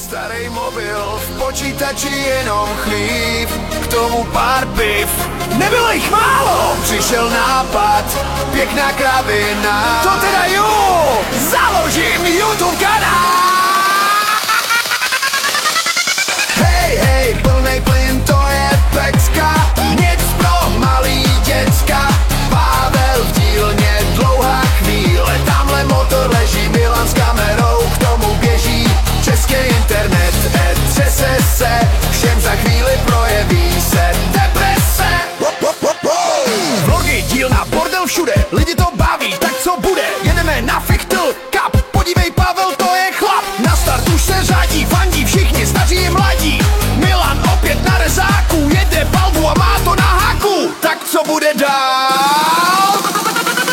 Starý mobil, v počítači jenom chlív, k tomu pár piv, nebylo jich málo. Přišel nápad, pěkná kravina, to teda jo, založím YouTube kanál. Hej, hej, plnej plyn, to je pecka, nic pro malý děcka. Pavel v dílně, dlouhá chvíle, tamhle motor leží, Milan s kamerou, k tomu běží český internet, třese se, všem za chvíli projeví se deprese. Vlogy, dílna, bordel všude, lidi to baví, tak co bude? Jedeme na Fichtl Cup, podívej Pavel, to je chlap. Na start už se řadí, fandí všichni, staří i mladí. Milan opět na rezáku, jede palbu a má to na háku. Tak co bude dál?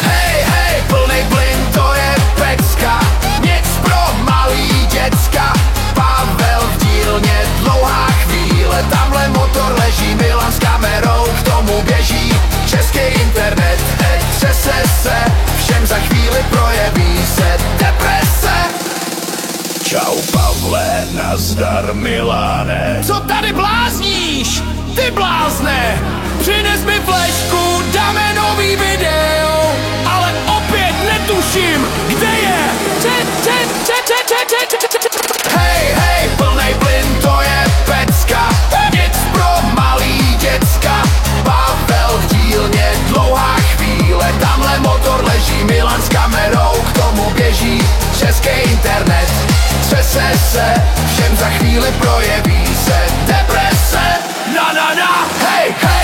Hej, hej, plnej plyn, to je pecka, nic pro malý děcka. Pavel v dílně, dlouhá chvíle, tamhle motor leží, Milan s kamerou, k tomu běží český internet, třese se, všem za chvíli projeví se deprese. Čau Pavle, nazdar Milane. Co tady blázníš? Ty blázne! Přines mi flešku, dáme nový video, ale opět netuším, kde je. Hej, hej, plnej plyn, to je pecka, nic pro malý děcka. Pavel v dílně, dlouhá chvíle, tamhle motor leží, Milan s kamerou, k tomu běží český internet, třese se, všem za chvíli projeví se deprese. Na, hej, hej.